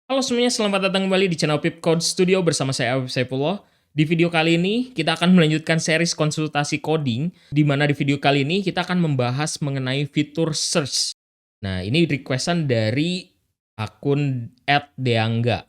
Halo semuanya, selamat datang kembali di channel Pip Code Studio bersama saya Afif Saifullah. Di video kali ini kita akan melanjutkan series konsultasi coding, di mana di video kali ini kita akan membahas mengenai fitur search. Nah, ini requestan dari akun @deangga.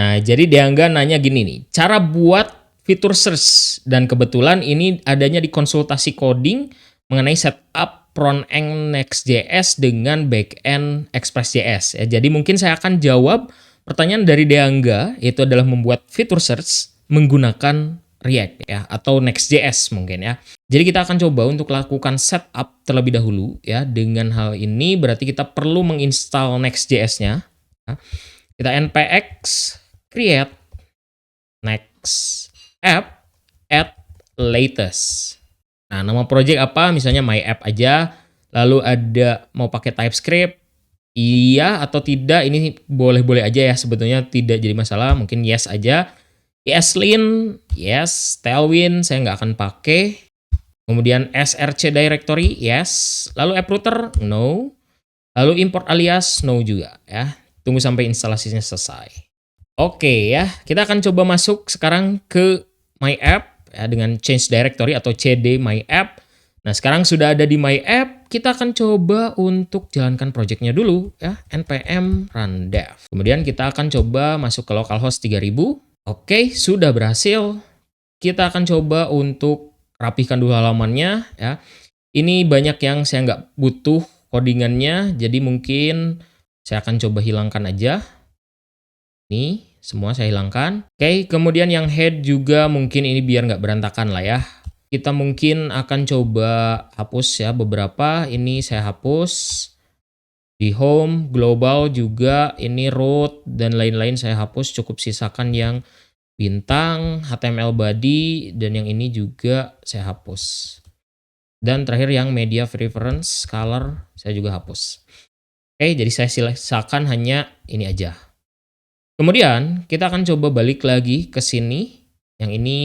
Nah, jadi Deangga nanya gini nih, cara buat fitur search, dan kebetulan ini adanya di konsultasi coding mengenai setup front-end Next.js dengan back-end Express.js. Ya, jadi mungkin saya akan jawab pertanyaan dari Deangga, yaitu adalah membuat fitur search menggunakan React ya, atau Next.js mungkin ya. Jadi kita akan coba untuk lakukan setup terlebih dahulu ya. Dengan hal ini berarti kita perlu menginstal Next.js-nya. Ya. Kita npx create next app at latest. Nah, nama project apa? Misalnya my app aja. Lalu ada mau pakai TypeScript, iya atau tidak, ini boleh-boleh aja ya, sebetulnya tidak jadi masalah. Mungkin yes aja. ESLint, yes. Tailwind, saya nggak akan pakai. Kemudian src directory, yes. Lalu app router, no. Lalu import alias, no juga ya. Tunggu sampai instalasinya selesai. Oke ya, kita akan coba masuk sekarang ke My App ya, dengan change directory atau cd My App. Nah, sekarang sudah ada di My App, kita akan coba untuk jalankan projectnya dulu ya, npm run dev. Kemudian kita akan coba masuk ke localhost 3000. Oke, sudah berhasil. Kita akan coba untuk rapihkan dulu halamannya ya. Ini banyak yang saya nggak butuh codingannya, jadi mungkin saya akan coba hilangkan aja. Nih, semua saya hilangkan. Oke, kemudian yang head juga mungkin ini biar nggak berantakan lah ya. Kita mungkin akan coba hapus ya beberapa. Ini saya hapus. Di home, global juga, ini root, dan lain-lain saya hapus. Cukup sisakan yang bintang, HTML body, dan yang ini juga saya hapus. Dan terakhir yang media preference, color, saya juga hapus. Oke, jadi saya sisakan hanya ini aja. Kemudian kita akan coba balik lagi ke sini. Yang ini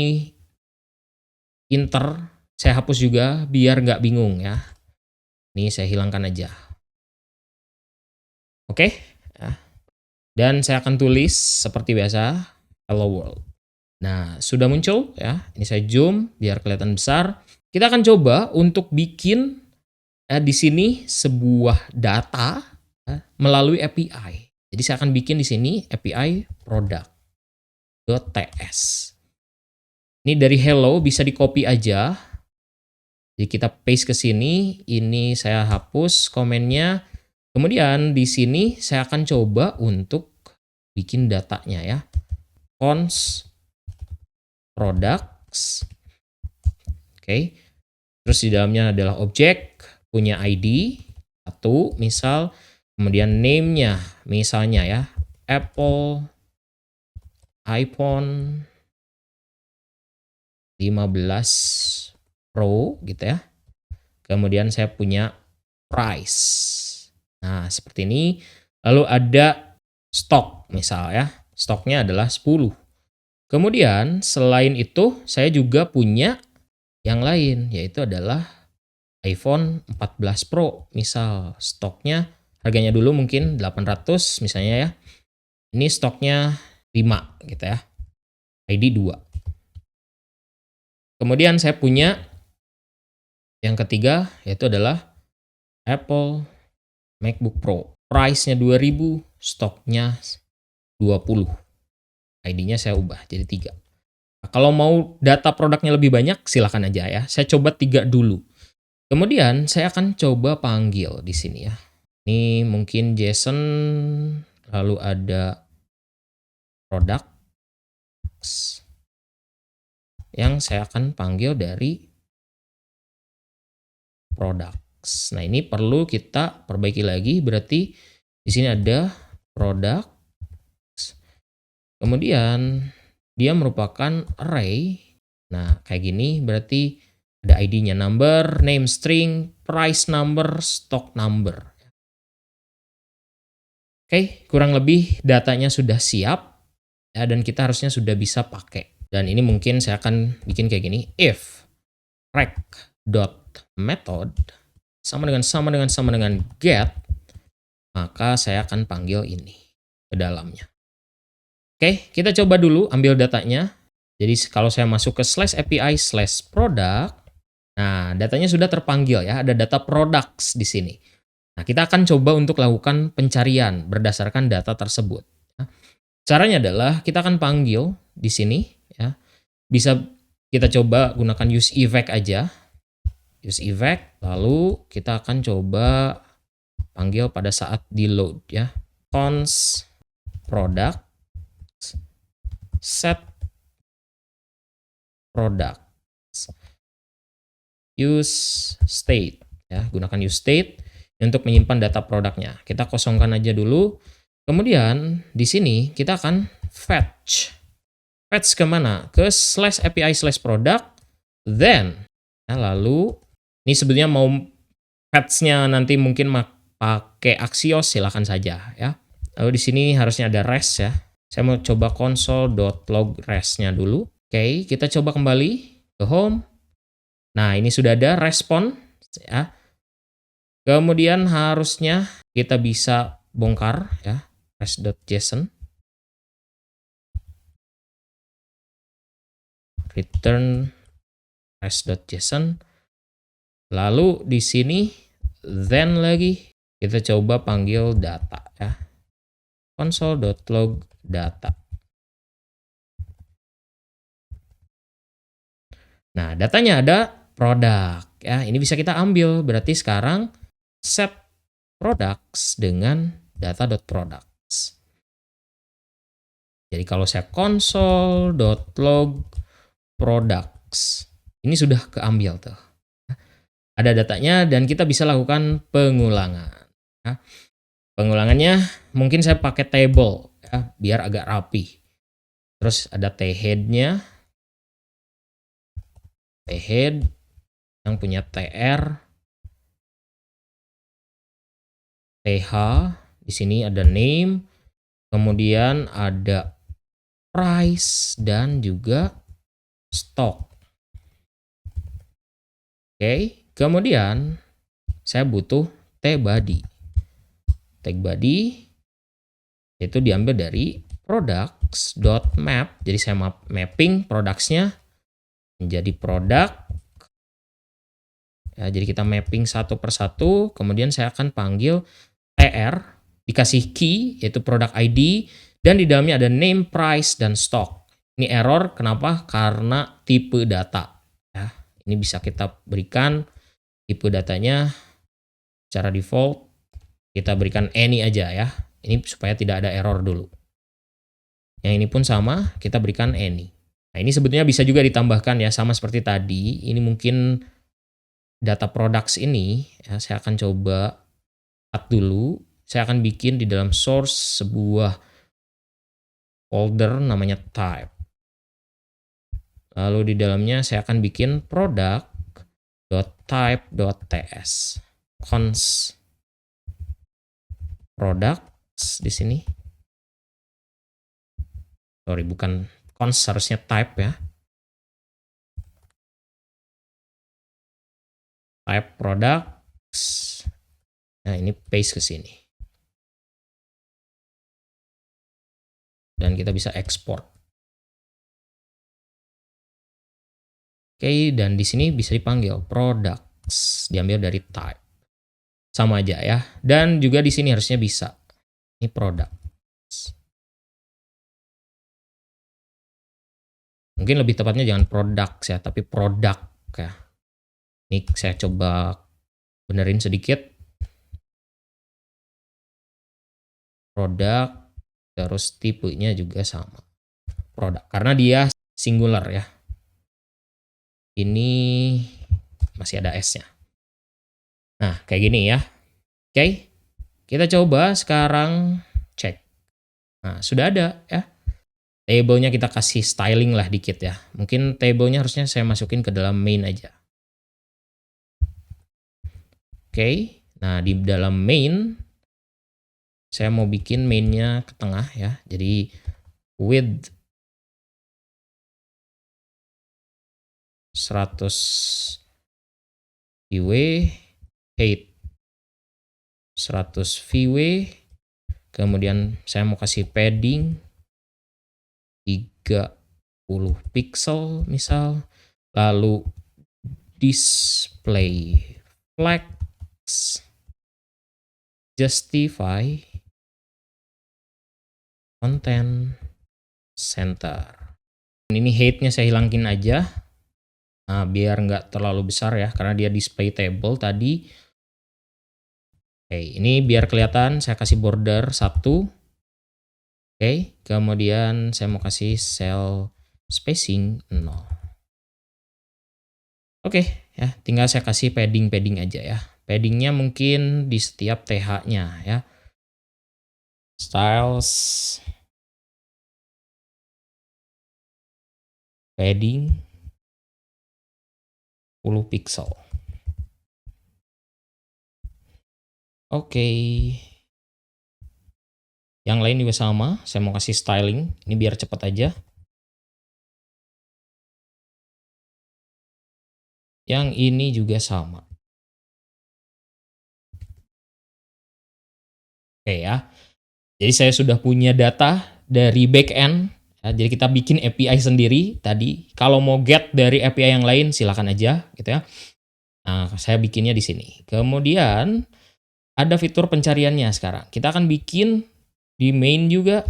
inter, saya hapus juga biar nggak bingung ya. Ini saya hilangkan aja. Oke. Ya. Dan saya akan tulis seperti biasa, hello world. Nah, sudah muncul ya. Ini saya zoom biar kelihatan besar. Kita akan coba untuk bikin di sini sebuah data melalui API. Jadi saya akan bikin di sini API product.ts. Ini dari hello bisa di copy aja. Jadi kita paste ke sini, ini saya hapus komennya. Kemudian di sini saya akan coba untuk bikin datanya ya. Const products. Oke. Terus di dalamnya adalah objek punya ID satu misal. Kemudian name-nya misalnya ya, Apple iPhone 15 Pro gitu ya. Kemudian saya punya price. Nah, seperti ini. Lalu ada stok misal ya. Stoknya adalah 10. Kemudian selain itu saya juga punya yang lain, yaitu adalah iPhone 14 Pro. Misal stoknya harganya dulu mungkin 800 misalnya ya. Ini stoknya 5 gitu ya. ID 2. Kemudian saya punya yang ketiga yaitu adalah Apple MacBook Pro. Price-nya 2000, stoknya 20. ID-nya saya ubah jadi 3. Nah, kalau mau data produknya lebih banyak silahkan aja ya. Saya coba 3 dulu. Kemudian saya akan coba panggil di sini ya. Ini mungkin JSON, lalu ada product yang saya akan panggil dari products. Nah, ini perlu kita perbaiki lagi, berarti di sini ada products. Kemudian dia merupakan array. Nah, kayak gini berarti ada ID-nya number, name string, price number, stock number. Oke, kurang lebih datanya sudah siap ya, dan kita harusnya sudah bisa pakai. Dan ini mungkin saya akan bikin kayak gini, if rec.method sama dengan get, maka saya akan panggil ini. ke dalamnya. Oke, kita coba dulu ambil datanya. Jadi kalau saya masuk ke /API/product, nah datanya sudah terpanggil ya, ada data products di sini. Nah, kita akan coba untuk lakukan pencarian berdasarkan data tersebut. Ya. Caranya adalah kita akan panggil di sini ya. Bisa kita coba gunakan use effect aja. Use effect, lalu kita akan coba panggil pada saat di load ya. Const product set product use state ya, gunakan use state untuk menyimpan data produknya. Kita kosongkan aja dulu. Kemudian di sini kita akan fetch kemana? Ke /API/product, then ya, lalu ini sebetulnya mau fetch-nya nanti mungkin pakai Axios, silakan saja ya. Lalu di sini harusnya ada res ya. Saya mau coba console.log res-nya dulu. Oke, kita coba kembali ke home. Nah, ini sudah ada respon ya. Kemudian harusnya kita bisa bongkar ya, res.json. Return res.json. Lalu di sini then lagi kita coba panggil data ya. console.log data. Nah, datanya ada produk ya. Ini bisa kita ambil. Berarti sekarang set products dengan data.products. Jadi kalau saya console.log products, ini sudah keambil tuh. Ada datanya dan kita bisa lakukan pengulangan. Ya. Pengulangannya mungkin saya pakai table ya, biar agak rapi. Terus ada t-head-nya. T-head yang punya tr, th, di sini ada name, kemudian ada price dan juga stock. Oke, kemudian saya butuh t-body. Tag body itu diambil dari products.map. Jadi saya mapping products-nya menjadi produk. Ya, jadi kita mapping satu persatu, kemudian saya akan panggil tr, dikasih key, yaitu product ID, dan di dalamnya ada name, price, dan stock. Ini error, kenapa? Karena tipe data. Ya, ini bisa kita berikan tipe datanya secara default, kita berikan any aja ya. Ini supaya tidak ada error dulu. Yang ini pun sama, kita berikan any. Nah, ini sebetulnya bisa juga ditambahkan ya, sama seperti tadi. Ini mungkin data products ini, ya, saya akan coba add dulu. Saya akan bikin di dalam source sebuah folder namanya type. Lalu di dalamnya saya akan bikin product.type.ts. Const products di sini. Sorry, bukan const, harusnya type ya. Type products. Nah, ini paste ke sini. Dan kita bisa ekspor. Oke, dan di sini bisa dipanggil products, diambil dari type. Sama aja ya. Dan juga di sini harusnya bisa. Ini products. Mungkin lebih tepatnya jangan products ya, tapi produk ya. Ini saya coba benerin sedikit. Produk, terus tipenya juga sama. Produk, karena dia singular ya. Ini masih ada S-nya. Nah, kayak gini ya. Oke, kita coba sekarang cek. Nah, sudah ada ya. Table-nya kita kasih styling lah dikit ya. Mungkin table-nya harusnya saya masukin ke dalam main aja. Oke, nah di dalam main, saya mau bikin main-nya ke tengah ya. Jadi width 100 VW, height 100 VW, kemudian saya mau kasih padding 30 pixel misal, lalu display flex, justify, content center. Ini height-nya saya hilangin aja. Nah, biar nggak terlalu besar ya, karena dia display table tadi. Oke, ini biar kelihatan saya kasih border 1. Oke, kemudian saya mau kasih cell spacing 0. Oke, ya, tinggal saya kasih padding aja ya. Paddingnya mungkin di setiap TH-nya ya. Styles, padding 10 pixel. Oke. Yang lain juga sama, saya mau kasih styling, ini biar cepat aja. Yang ini juga sama. Oke ya. Jadi saya sudah punya data dari backend. Ya, jadi kita bikin API sendiri tadi. Kalau mau get dari API yang lain silakan aja gitu ya. Nah, saya bikinnya di sini. Kemudian ada fitur pencariannya sekarang. Kita akan bikin di main juga,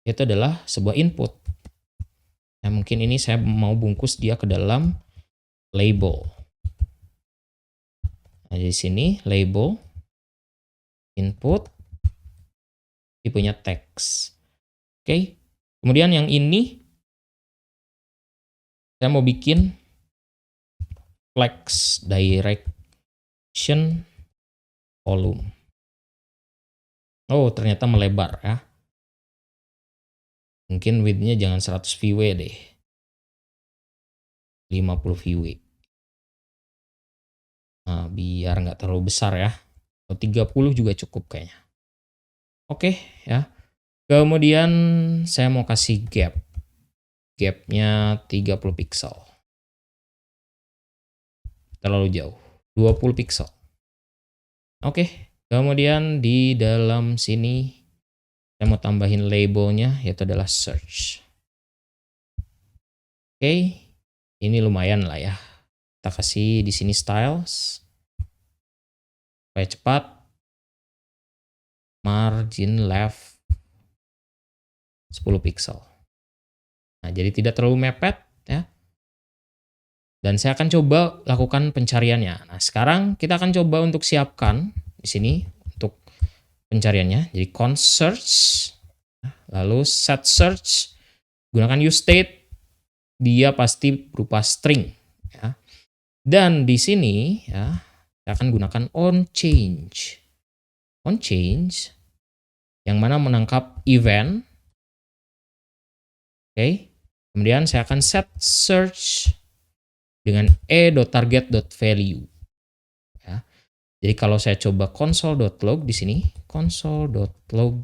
itu adalah sebuah input. Nah, mungkin ini saya mau bungkus dia ke dalam label. Nah, di sini label, input, dia punya teks. Oke. Kemudian yang ini saya mau bikin flex direction volume. Oh, ternyata melebar ya. Mungkin width-nya jangan 100 VW deh. 50 VW. Nah, biar nggak terlalu besar ya. Atau 30 juga cukup kayaknya. Oke ya. Kemudian saya mau kasih gap. Gap-nya 30 pixel. Terlalu jauh. 20 pixel. Oke. Kemudian di dalam sini saya mau tambahin labelnya, yaitu adalah search. Oke, ini lumayan lah ya. Kita kasih di sini styles supaya cepat. Margin left 10 pixel. Nah, jadi tidak terlalu mepet ya. Dan saya akan coba lakukan pencariannya. Nah, sekarang kita akan coba untuk siapkan di sini untuk pencariannya. Jadi const search, lalu set search, gunakan use state, dia pasti berupa string ya. Dan di sini ya, saya akan gunakan on change. On change yang mana menangkap event. Oke. Kemudian saya akan set search dengan e.target.value. Ya. Jadi kalau saya coba console.log di sini, console.log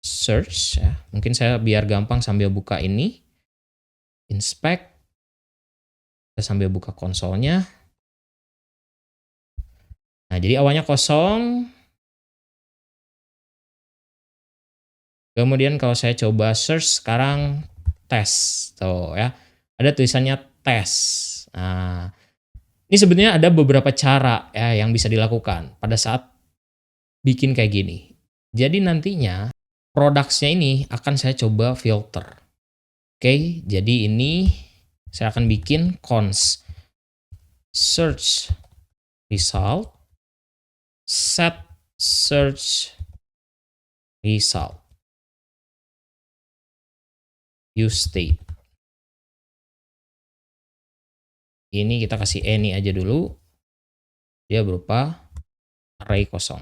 search ya. Mungkin saya biar gampang sambil buka ini. Inspect. Saya sambil buka konsolnya. Nah, jadi awalnya kosong. Kemudian kalau saya coba search sekarang tes. Tuh ya. Ada tulisannya tes. Nah, ini sebenarnya ada beberapa cara ya yang bisa dilakukan pada saat bikin kayak gini. Jadi nantinya products-nya ini akan saya coba filter. Oke, jadi ini saya akan bikin const search result, set search result, use state. Ini kita kasih any aja dulu. Dia berupa array kosong.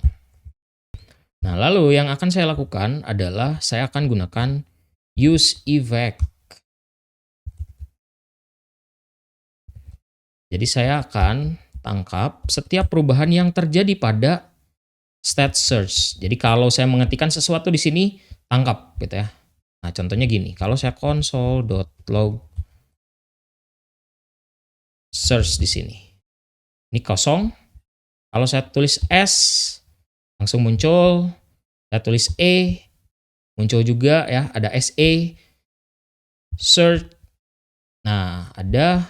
Nah, lalu yang akan saya lakukan adalah saya akan gunakan use evac. Jadi saya akan tangkap setiap perubahan yang terjadi pada state search. Jadi kalau saya mengetikkan sesuatu di sini, tangkap gitu ya. Nah, contohnya gini, kalau saya console.log search di sini. Ini kosong. Kalau saya tulis S, langsung muncul Saya tulis E, muncul juga ya, ada SE, search. Nah, ada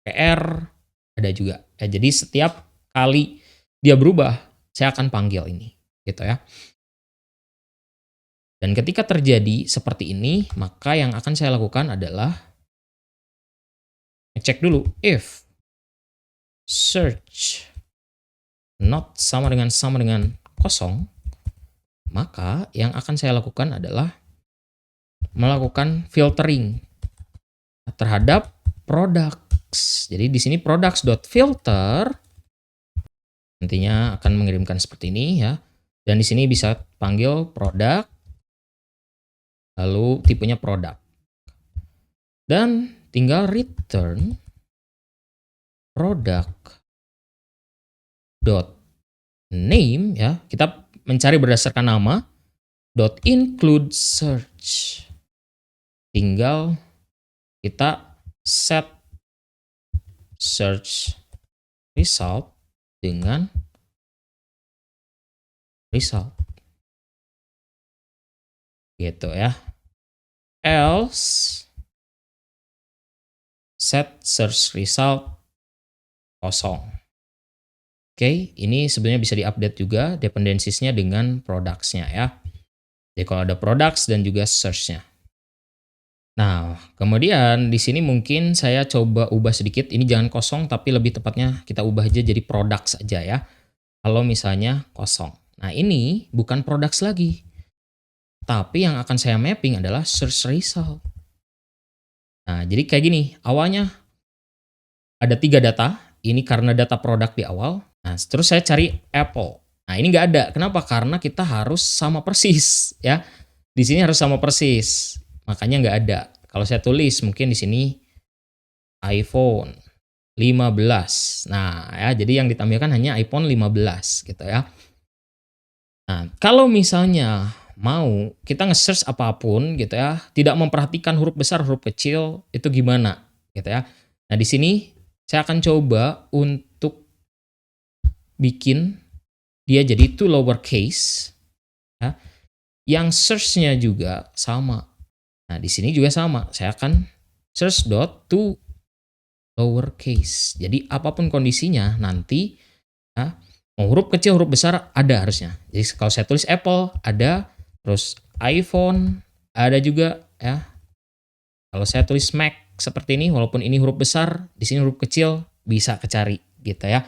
PR, ada juga. Ya, jadi setiap kali dia berubah, saya akan panggil ini, gitu ya. Dan ketika terjadi seperti ini, maka yang akan saya lakukan adalah ngecek dulu if search not sama dengan kosong, maka yang akan saya lakukan adalah melakukan filtering terhadap products. Jadi di sini products.filter nantinya akan mengirimkan seperti ini ya. Dan di sini bisa panggil produk, lalu tipenya produk. Dan tinggal return product dot name ya. Kita mencari berdasarkan nama dot include search. Tinggal kita set search result dengan result. Gitu ya. Else set search result kosong. Oke, ini sebenarnya bisa diupdate juga dependensiesnya dengan products-nya ya. Jadi kalau ada products dan juga search-nya. Nah, kemudian di sini mungkin saya coba ubah sedikit. Ini jangan kosong, tapi lebih tepatnya kita ubah aja jadi products aja ya. Kalau misalnya kosong. Nah, ini bukan products lagi. Tapi yang akan saya mapping adalah search result. Nah, jadi kayak gini. Awalnya ada 3 data. Ini karena data produk di awal. Nah, terus saya cari Apple. Nah, ini nggak ada. Kenapa? Karena kita harus sama persis ya. Di sini harus sama persis. Makanya nggak ada. Kalau saya tulis mungkin di sini iPhone 15. Nah, ya jadi yang ditampilkan hanya iPhone 15 gitu ya. Nah, kalau misalnya mau kita nge-search apapun gitu ya, tidak memperhatikan huruf besar, huruf kecil, itu gimana gitu ya. Nah, di sini saya akan coba untuk bikin dia jadi to lowercase ya. Yang search-nya juga sama. Nah, di sini juga sama. Saya akan search dot to lowercase. Jadi apapun kondisinya nanti ya, mau huruf kecil, huruf besar ada harusnya. Jadi kalau saya tulis Apple ada, terus iPhone ada juga ya. Kalau saya tulis Mac seperti ini, walaupun ini huruf besar, di sini huruf kecil bisa kecari gitu ya.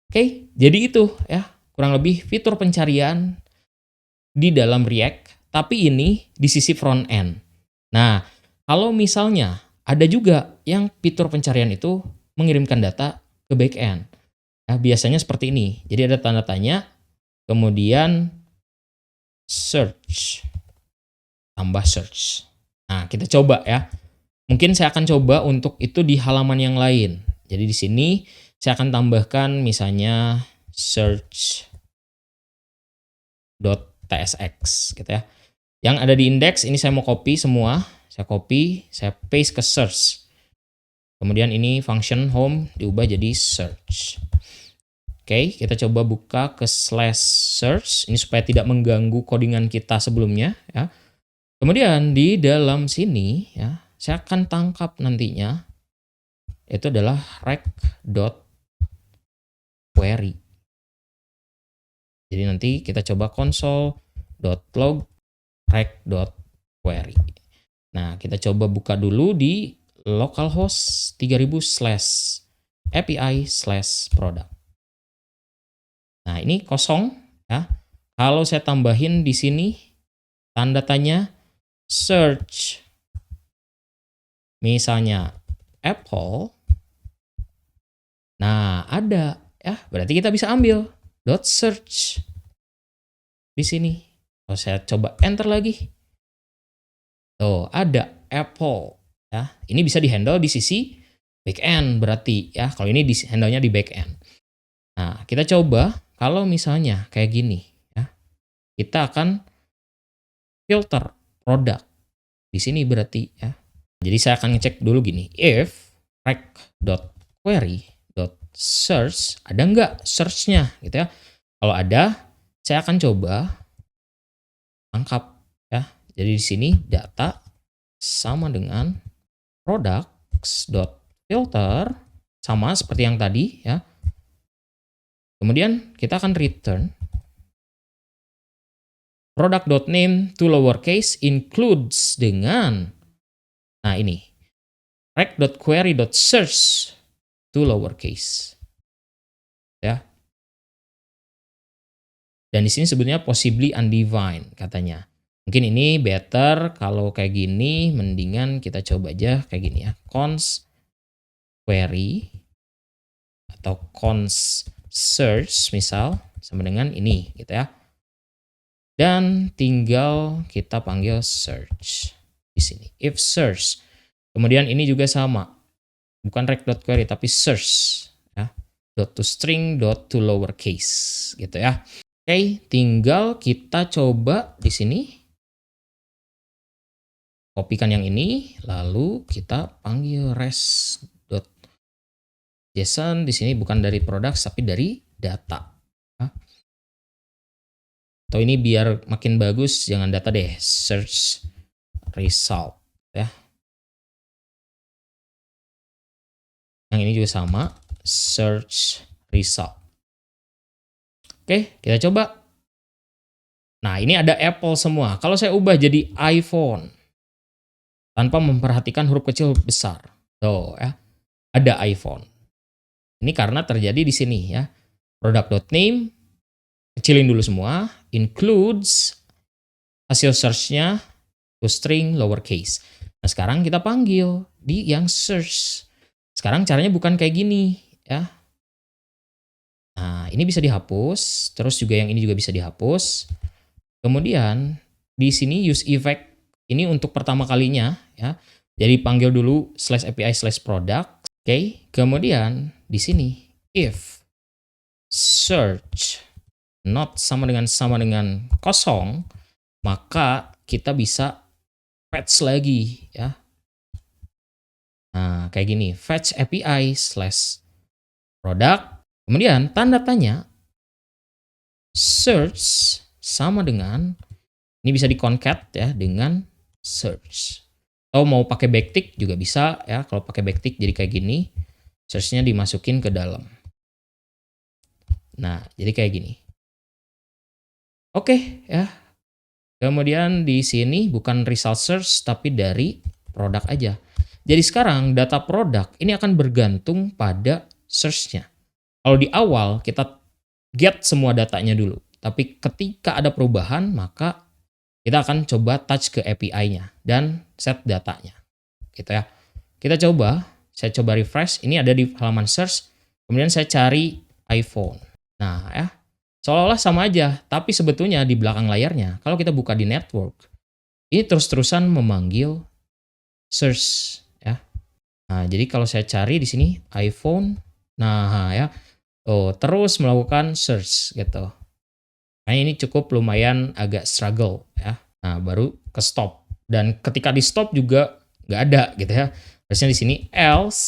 Oke, jadi itu ya kurang lebih fitur pencarian di dalam React, tapi ini di sisi front end. Nah, kalau misalnya ada juga yang fitur pencarian itu mengirimkan data ke back end. Nah, biasanya seperti ini. Jadi ada tanda tanya, kemudian search, tambah search. Nah, kita coba ya. Mungkin saya akan coba untuk itu di halaman yang lain. Jadi di sini saya akan tambahkan misalnya search.tsx gitu ya. Yang ada di index ini saya mau copy semua. Saya copy, saya paste ke search. Kemudian ini function home diubah jadi search. Oke, kita coba buka ke /search. Ini supaya tidak mengganggu codingan kita sebelumnya ya. Kemudian di dalam sini ya, saya akan tangkap nantinya itu adalah rec.query. Jadi nanti kita coba console.log rec.query. Nah, kita coba buka dulu di localhost 3000/API/product. Nah, ini kosong ya. Kalau saya tambahin di sini tanda tanya search misalnya Apple. Nah, ada ya. Berarti kita bisa ambil .search di sini. Kalau saya coba enter lagi. Tuh, ada Apple ya. Ini bisa di-handle di sisi backend berarti ya. Kalau ini di-handle-nya di backend. Nah, kita coba kalau misalnya kayak gini ya. Kita akan filter produk. Di sini berarti ya. Jadi saya akan ngecek dulu gini. If rec.query.search ada nggak search-nya gitu ya. Kalau ada, saya akan coba lengkap ya. Jadi di sini data sama dengan products.filter sama seperti yang tadi ya. Kemudian kita akan return product.name to lowercase includes dengan, nah ini, rec.query.search to lowercase. Ya. Dan di sini sebetulnya possibly undefined katanya. Mungkin ini better kalau kayak gini, mendingan kita coba aja kayak gini ya. Const query atau const search misal sama dengan ini gitu ya. Dan tinggal kita panggil search di sini. If search. Kemudian ini juga sama. Bukan rec.query tapi search ya. .toString .toLowercase gitu ya. Oke, tinggal kita coba di sini. Kopikan yang ini lalu kita panggil res.json di sini bukan dari produk tapi dari data. Atau ini biar makin bagus, jangan data deh, search result ya. Yang ini juga sama, search result. Oke, kita coba. Nah, ini ada Apple semua. Kalau saya ubah jadi iPhone, tanpa memperhatikan huruf kecil huruf besar. Tuh ya, ada iPhone. Ini karena terjadi di sini ya. Product.name, kecilin dulu semua, includes, hasil search-nya, toString lowercase. Nah, sekarang kita panggil di yang search. Sekarang caranya bukan kayak gini ya. Nah, ini bisa dihapus, terus juga yang ini juga bisa dihapus. Kemudian di sini use effect ini untuk pertama kalinya ya. Jadi panggil dulu /API/product. Oke, kemudian di sini if search not sama dengan kosong, maka kita bisa fetch lagi ya. Nah, kayak gini, fetch API/product. Kemudian tanda tanya search sama dengan, ini bisa di concat ya dengan search. Atau mau pakai backtick juga bisa ya. Kalau pakai backtick jadi kayak gini, search-nya dimasukin ke dalam. Nah, jadi kayak gini. Oke ya. Kemudian di sini bukan result search tapi dari produk aja. Jadi sekarang data produk ini akan bergantung pada search-nya. Kalau di awal kita get semua datanya dulu. Tapi ketika ada perubahan maka kita akan coba touch ke API-nya dan set datanya. Gitu ya. Kita coba, saya coba refresh, ini ada di halaman search, kemudian saya cari iPhone. Nah ya, seolah-olah sama aja, tapi sebetulnya di belakang layarnya, kalau kita buka di network, ini terus-terusan memanggil search ya. Nah, jadi kalau saya cari di sini iPhone, nah ya, terus melakukan search gitu. Nah, ini cukup lumayan agak struggle ya. Nah, baru ke stop. Dan ketika di stop juga nggak ada gitu ya. Terusnya di sini else.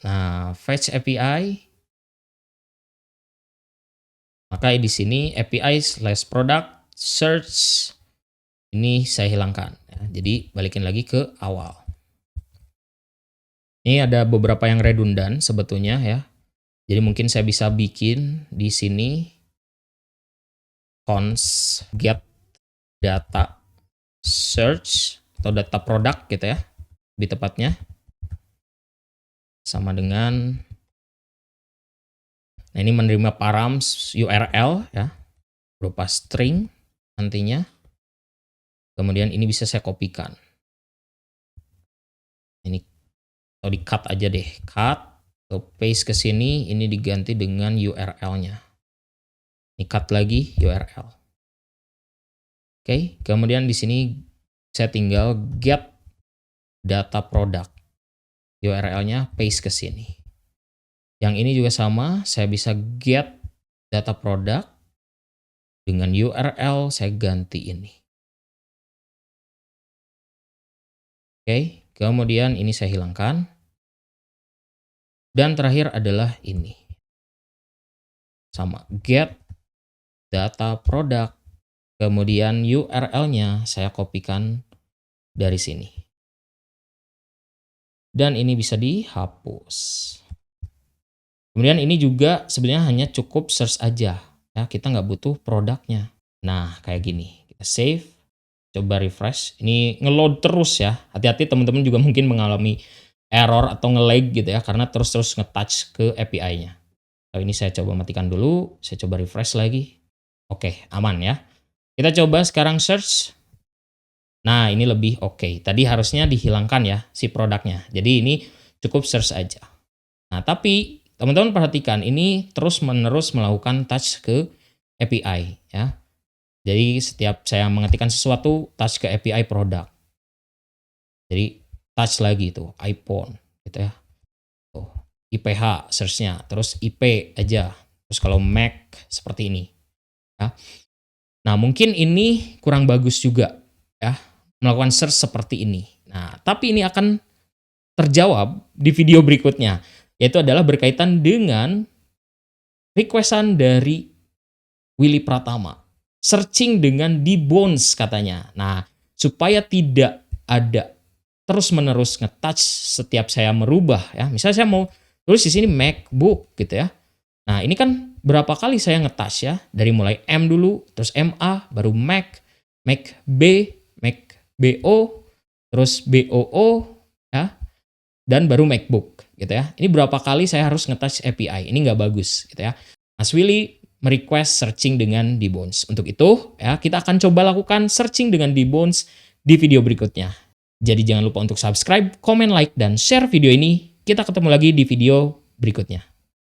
Nah, fetch API. Maka di sini API/product search ini saya hilangkan. Ya. Jadi balikin lagi ke awal. Ini ada beberapa yang redundan sebetulnya ya. Jadi mungkin saya bisa bikin di sini const get data search atau data product gitu ya, lebih tepatnya sama dengan, nah ini menerima params URL ya berupa string nantinya. Kemudian ini bisa saya kopikan ini atau di cut aja deh, cut atau paste ke sini, ini diganti dengan URL-nya. Ini cut lagi URL. Oke, kemudian di sini saya tinggal get data product. URL-nya paste ke sini. Yang ini juga sama, saya bisa get data product dengan URL saya ganti ini. Oke, kemudian ini saya hilangkan. Dan terakhir adalah ini. Sama, get data product Kemudian URL-nya saya kopikan dari sini. Dan ini bisa dihapus. Kemudian ini juga sebenarnya hanya cukup search aja, ya, kita nggak butuh produknya. Nah, kayak gini, kita save, coba refresh, ini ngeload terus ya, hati-hati teman-teman juga mungkin mengalami error atau nge-lag gitu ya, karena terus-terus nge-touch ke API-nya. Nah, ini saya coba matikan dulu, saya coba refresh lagi. Oke, aman ya. Kita coba sekarang search. Nah, ini lebih oke. Tadi harusnya dihilangkan ya si produknya. Jadi ini cukup search aja. Nah, tapi teman-teman perhatikan ini terus-menerus melakukan touch ke API ya. Jadi setiap saya mengetikkan sesuatu touch ke API produk. Jadi touch lagi tuh iPhone gitu ya. Tuh, IPH search-nya, terus IP aja. Terus kalau Mac seperti ini ya. Nah, mungkin ini kurang bagus juga ya, melakukan search seperti ini. Nah, tapi ini akan terjawab di video berikutnya, yaitu adalah berkaitan dengan requestan dari Willy Pratama. Searching dengan Dbones katanya. Nah, supaya tidak ada terus-menerus nge-touch setiap saya merubah ya. Misalnya saya mau tulis di sini MacBook gitu ya. Nah, ini kan berapa kali saya nge-touch ya, dari mulai M dulu, terus MA, baru Mac, Mac B, Mac BO, terus BOO ya, dan baru MacBook gitu ya. Ini berapa kali saya harus nge-touch API, ini nggak bagus gitu ya. Mas Willy merequest searching dengan Dbones. Untuk itu ya, kita akan coba lakukan searching dengan Dbones di video berikutnya. Jadi jangan lupa untuk subscribe, komen, like, dan share video ini. Kita ketemu lagi di video berikutnya.